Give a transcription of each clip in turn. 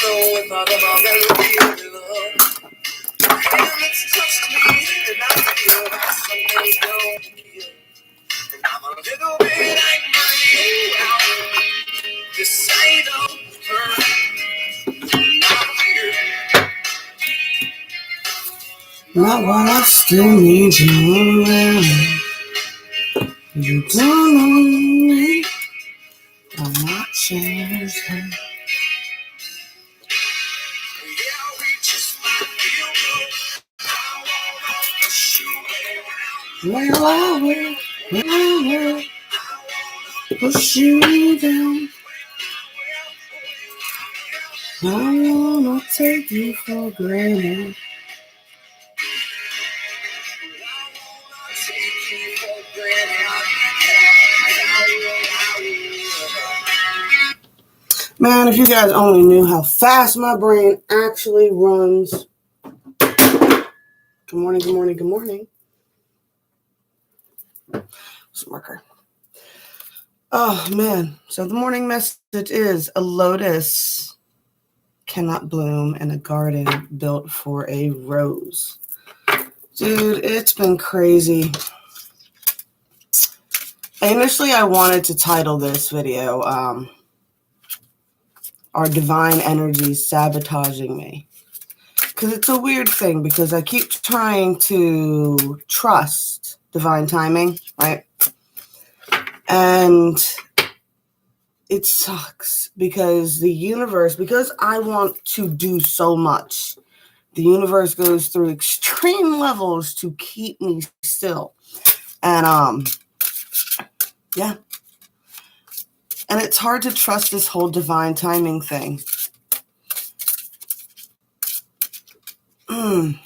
know if I've ever really loved. And it's touched me, and I feel like something's going to heal. And I'm a little bit angry about this side of her. I'm here. Not while I still need you around. You don't know me. I'm not changing. Well, I will push you down. I wanna take you for granted. Man, if you guys only knew how fast my brain actually runs. Good morning, good morning, good morning. Smirker. Oh, man. So the morning message is a lotus cannot bloom in a garden built for a rose. Dude, it's been crazy. Initially, I wanted to title this video, Are Divine Energies Sabotaging Me? Because it's a weird thing, because I keep trying to trust divine timing, right? And it sucks because the universe, because I want to do so much, the universe goes through extreme levels to keep me still. And, yeah. And it's hard to trust this whole divine timing thing. And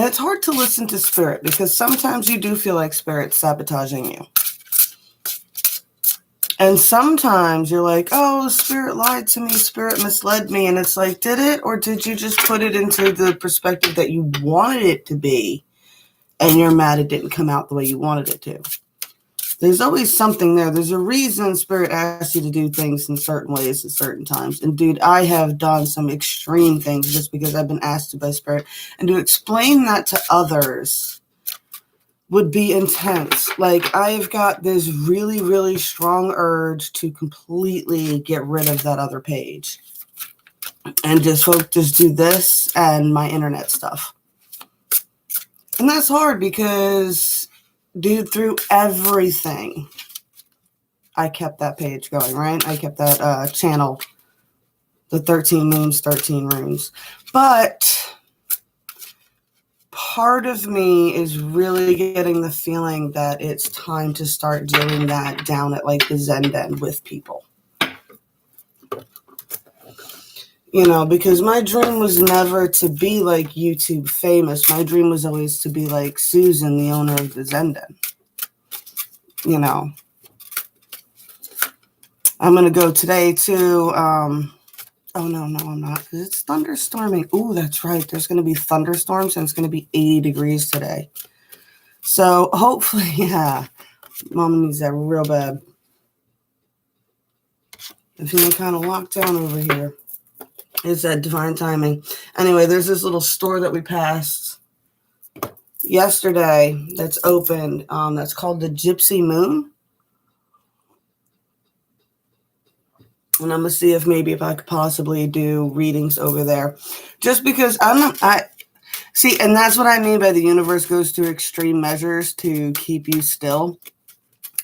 it's hard to listen to spirit because sometimes you do feel like spirit's sabotaging you. And sometimes you're like, oh, spirit lied to me, spirit misled me. And it's like, did it? Or did you just put it into the perspective that you wanted it to be? And you're mad it didn't come out the way you wanted it to. There's always something there. There's a reason spirit asks you to do things in certain ways at certain times. And dude, I have done some extreme things just because I've been asked to by spirit. And to explain that to others would be intense. Like, I've got this really, really strong urge to completely get rid of that other page. And just do this and my internet stuff. And that's hard because, dude, through everything, I kept that page going, right? I kept that channel, the 13 moons, 13 runes. But part of me is really getting the feeling that it's time to start doing that down at like the Zen Den with people. You know, because my dream was never to be like YouTube famous. My dream was always to be like Susan, the owner of the Zenden. You know. I'm going to go today to, oh, no, I'm not. Because it's thunderstorming. Ooh, that's right. There's going to be thunderstorms and it's going to be 80 degrees today. So hopefully, yeah, Mama needs that real bad. I'm feeling kind of locked down over here. It's that divine timing. Anyway, there's this little store that we passed yesterday that's opened. That's called the Gypsy Moon. And I'm going to see if I could possibly do readings over there. Just because see, and that's what I mean by the universe goes through extreme measures to keep you still.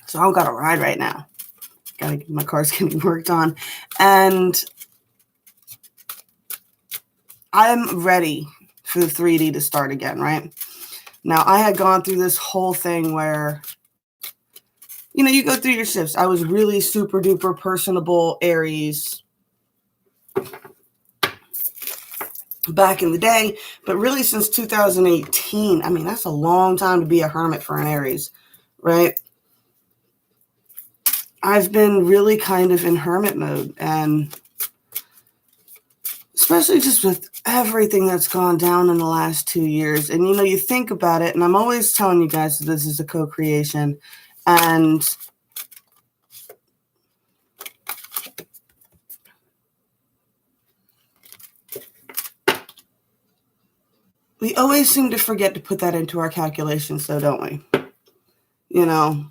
So I don't got a ride right now. My car's getting worked on. And I'm ready for the 3D to start again, right? Now, I had gone through this whole thing where, you know, you go through your shifts. I was really super duper personable Aries back in the day, but really since 2018, I mean, that's a long time to be a hermit for an Aries, right? I've been really kind of in hermit mode, and especially just with everything that's gone down in the last 2 years. And, you know, you think about it, and I'm always telling you guys that this is a co-creation, and We always seem to forget to put that into our calculations, though, don't we? You know,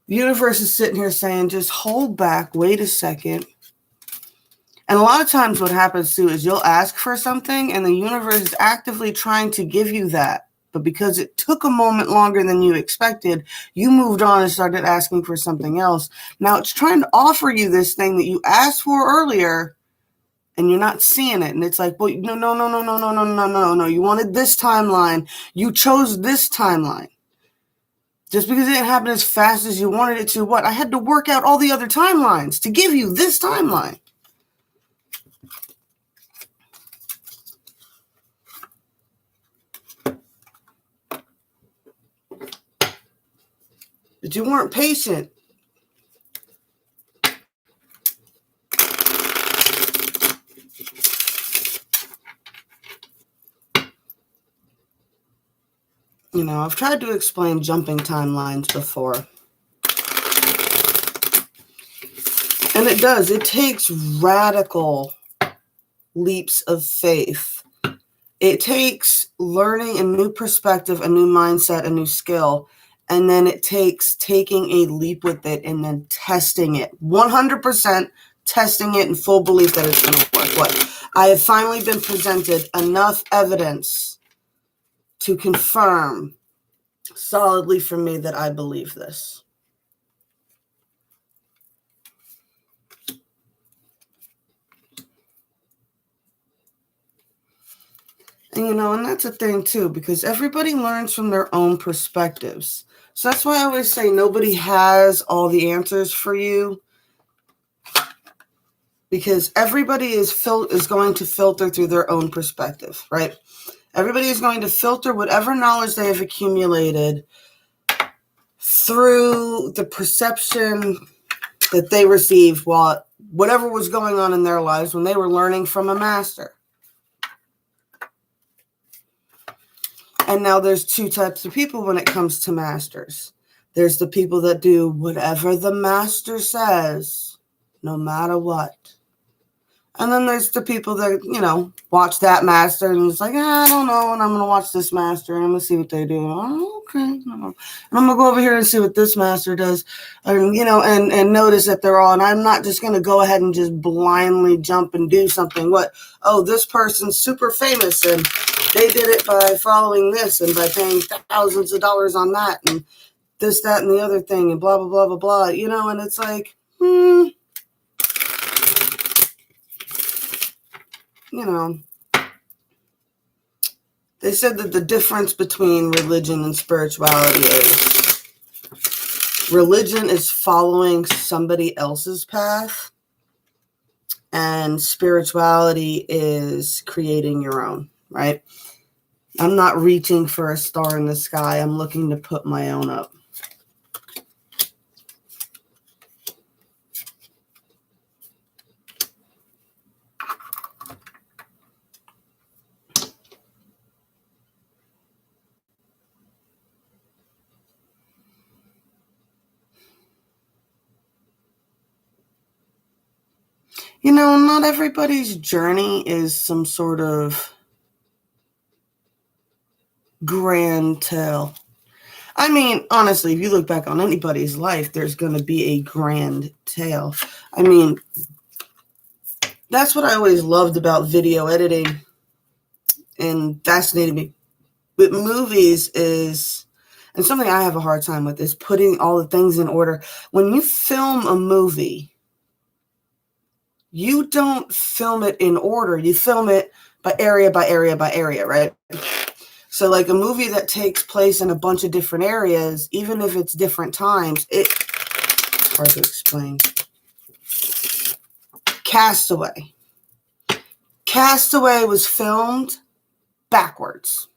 the universe is sitting here saying, just hold back, wait a second. And a lot of times what happens too is you'll ask for something and the universe is actively trying to give you that. But because it took a moment longer than you expected, you moved on and started asking for something else. Now it's trying to offer you this thing that you asked for earlier and you're not seeing it. And it's like, well, no. You wanted this timeline. You chose this timeline. Just because it didn't happen as fast as you wanted it to, what? I had to work out all the other timelines to give you this timeline. But you weren't patient. You know, I've tried to explain jumping timelines before. And it does. It takes radical leaps of faith. It takes learning a new perspective, a new mindset, a new skill. And then it takes taking a leap with it and then testing it. 100% testing it in full belief that it's going to work. What? I have finally been presented enough evidence to confirm solidly for me that I believe this. And, you know, and that's a thing too, because everybody learns from their own perspectives. So that's why I always say nobody has all the answers for you, because everybody is going to filter through their own perspective, right? Everybody is going to filter whatever knowledge they have accumulated through the perception that they received while whatever was going on in their lives when they were learning from a master. And now there's two types of people when it comes to masters. There's the people that do whatever the master says, no matter what. And then there's the people that, you know, watch that master and it's like, I don't know, and I'm going to watch this master and I'm going to see what they do. Oh, okay. And I'm going to go over here and see what this master does. And, you know, and notice that they're all, and I'm not just going to go ahead and just blindly jump and do something. What? Oh, this person's super famous and they did it by following this and by paying thousands of dollars on that and this, that, and the other thing and blah, blah, blah, blah, blah. You know, and it's like, you know, they said that the difference between religion and spirituality is religion is following somebody else's path and spirituality is creating your own, right? I'm not reaching for a star in the sky. I'm looking to put my own up. You know, not everybody's journey is some sort of grand tale. I mean, honestly, if you look back on anybody's life, there's going to be a grand tale. I mean, that's what I always loved about video editing and fascinated me with movies is, and something I have a hard time with, is putting all the things in order. When you film a movie, you don't film it in order. You film it by area, right? So like a movie that takes place in a bunch of different areas, even if it's different times, it's hard to explain. Castaway. Castaway was filmed backwards.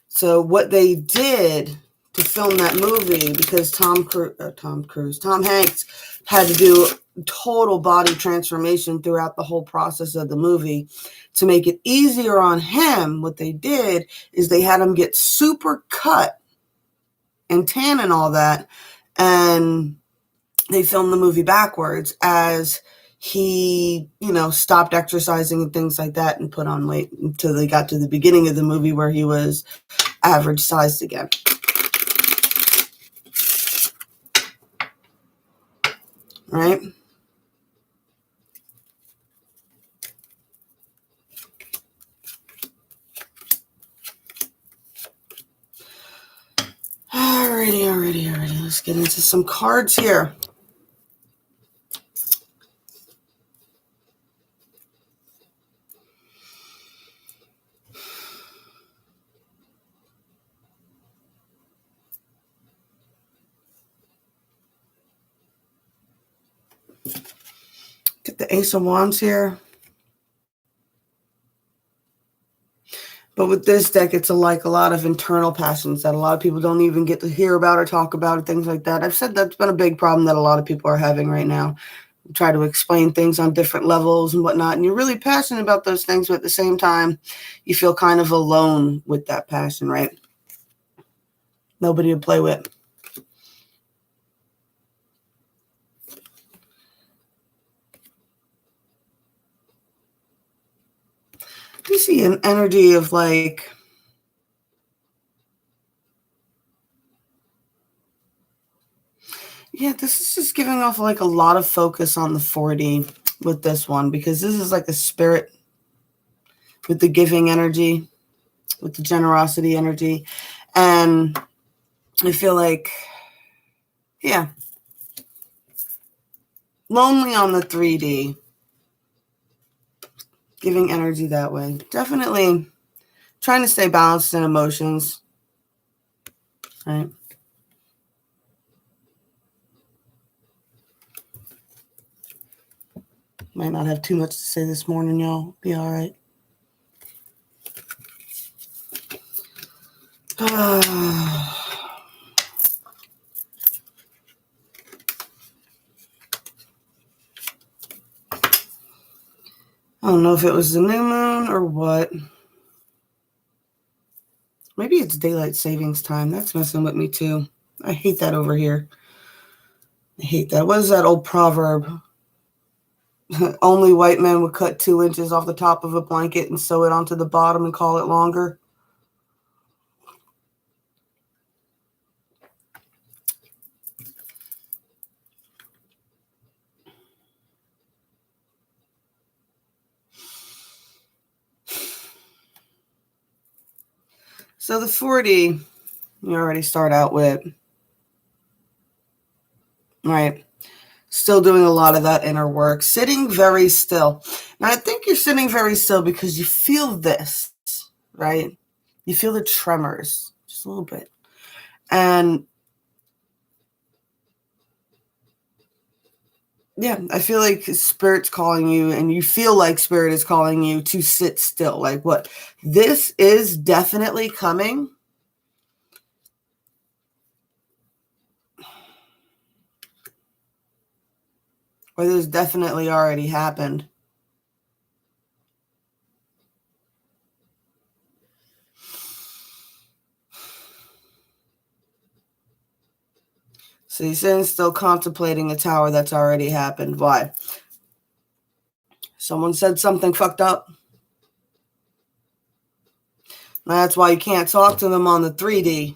So what they did to film that movie, because Tom Hanks had to do total body transformation throughout the whole process of the movie. To make it easier on him, what they did is they had him get super cut and tan and all that, and they filmed the movie backwards as he, stopped exercising and things like that and put on weight until they got to the beginning of the movie where he was average sized again. Right? Alrighty. Let's get into some cards here. Get the Ace of Wands here. But with this deck, it's like a lot of internal passions that a lot of people don't even get to hear about or talk about and things like that. I've said that's been a big problem that a lot of people are having right now. Try to explain things on different levels and whatnot, and you're really passionate about those things, but at the same time, you feel kind of alone with that passion, right? Nobody to play with. You see an energy of like, yeah, this is just giving off like a lot of focus on the 4D with this one, because this is like a spirit with the giving energy, with the generosity energy. And I feel like, yeah, lonely on the 3D, giving energy that way. Definitely trying to stay balanced in emotions, right? Might not have too much to say this morning, y'all. Be all right. I don't know if it was the new moon or what. Maybe it's daylight savings time. That's messing with me too. I hate that over here. I hate that. What is that old proverb? Only white men would cut 2 inches off the top of a blanket and sew it onto the bottom and call it longer. So the 4D, you already start out with, right? Still doing a lot of that inner work, sitting very still. Now, I think you're sitting very still because you feel this, right? You feel the tremors just a little bit. And yeah, I feel like Spirit's calling you, and you feel like Spirit is calling you to sit still. Like what? This is definitely coming. Or this definitely already happened. So you're sitting still contemplating a tower that's already happened. Why? Someone said something fucked up. That's why you can't talk to them on the 3D.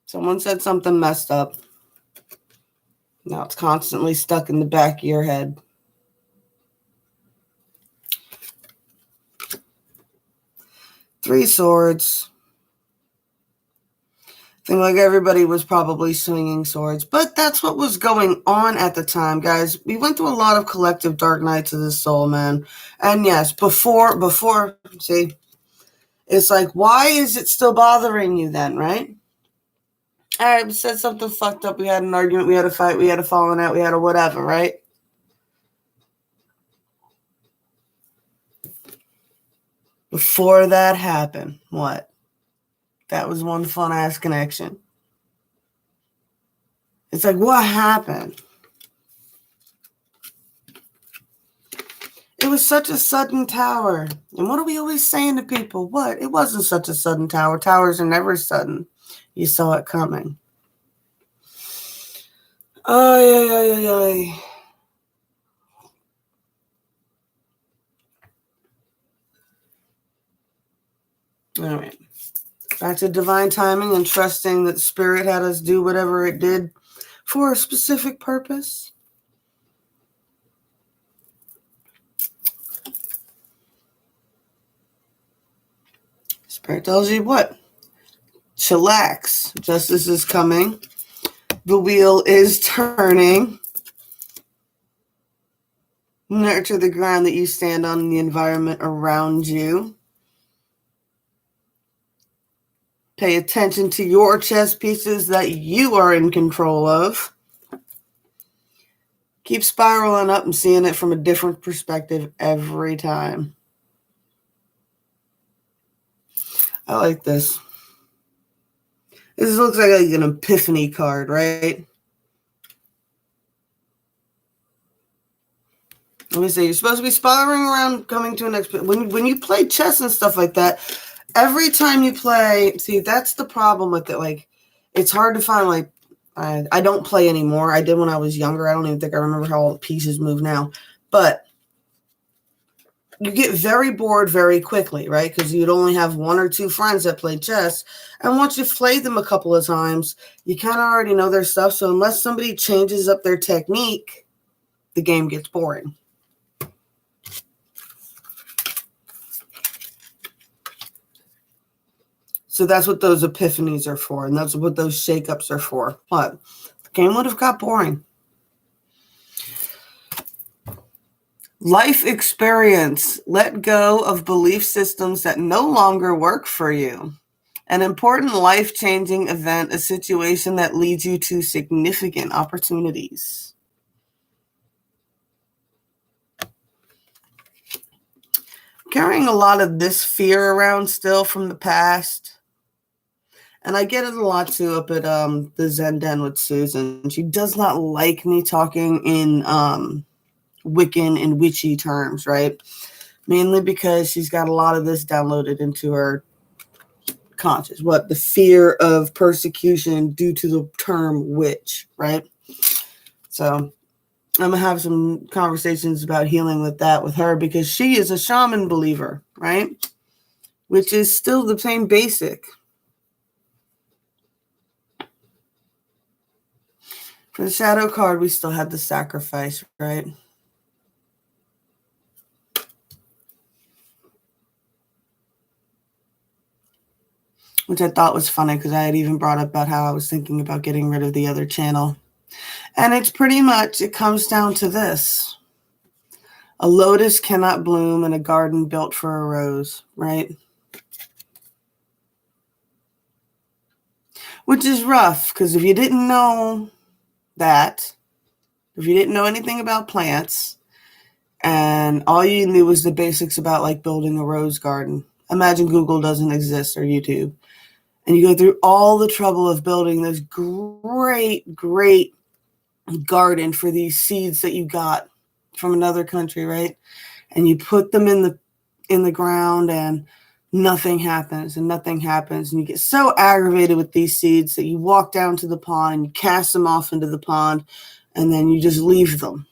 Someone said something messed up. Now it's constantly stuck in the back of your head. Three Swords. I think like everybody was probably swinging swords, but that's what was going on at the time, guys. We went through a lot of collective dark nights of the soul, man. And yes, before, see, it's like, why is it still bothering you then, right? All right, we said something fucked up. We had an argument. We had a fight. We had a falling out. We had a whatever, right? Before that happened, what? That was one fun-ass connection. It's like, what happened? It was such a sudden tower. And what are we always saying to people? What? It wasn't such a sudden tower. Towers are never sudden. You saw it coming. Oh, yeah. All right. Back to divine timing and trusting that Spirit had us do whatever it did for a specific purpose. Spirit tells you what? Chillax. Justice is coming. The wheel is turning. Nurture the ground that you stand on and the environment around you. Pay attention to your chess pieces that you are in control of. Keep spiraling up and seeing it from a different perspective every time. I like this. This looks like an epiphany card, right? Let me see. You're supposed to be spiraling around, coming to an when you play chess and stuff like that, every time you play, see, that's the problem with it. Like, it's hard to find, like, I don't play anymore. I did when I was younger. I don't even think I remember how all the pieces move now. But you get very bored very quickly, right? Because you'd only have one or two friends that play chess. And once you've played them a couple of times, you kind of already know their stuff. So unless somebody changes up their technique, the game gets boring. So that's what those epiphanies are for, and that's what those shakeups are for. But the game would have got boring. Life experience. Let go of belief systems that no longer work for you. An important life-changing event, a situation that leads you to significant opportunities. Carrying a lot of this fear around still from the past. And I get it a lot, too, up at the Zen Den with Susan. She does not like me talking in Wiccan and witchy terms, right? Mainly because she's got a lot of this downloaded into her conscious. What? The fear of persecution due to the term witch, right? So I'm going to have some conversations about healing with that with her because she is a shaman believer, right? Which is still the same basic. For the shadow card, we still had the sacrifice, right? Which I thought was funny because I had even brought up about how I was thinking about getting rid of the other channel. And it's pretty much, it comes down to this. A lotus cannot bloom in a garden built for a rose, right? Which is rough because if you didn't know that, if you didn't know anything about plants, and all you knew was the basics about like building a rose garden, imagine Google doesn't exist or YouTube. And you go through all the trouble of building this great, great garden for these seeds that you got from another country, right? And you put them in the ground and nothing happens and nothing happens. And you get so aggravated with these seeds that you walk down to the pond and you cast them off into the pond and then you just leave them.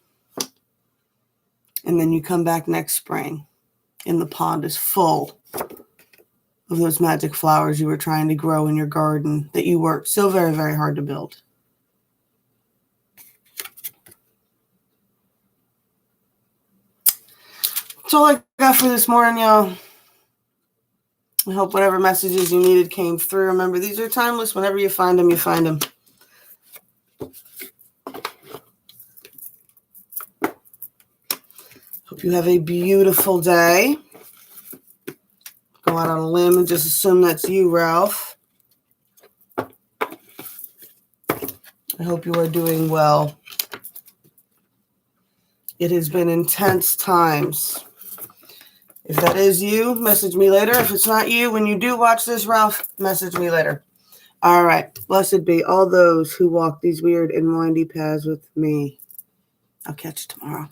And then you come back next spring and the pond is full of those magic flowers you were trying to grow in your garden that you worked so very, very hard to build. That's all I got for this morning, y'all. I hope whatever messages you needed came through. Remember, these are timeless. Whenever you find them, you find them. Hope you have a beautiful day. Go out on a limb and just assume that's you, Ralph. I hope you are doing well. It has been intense times. If that is you, message me later. If it's not you, when you do watch this, Ralph, message me later. All right. Blessed be all those who walk these weird and windy paths with me. I'll catch you tomorrow.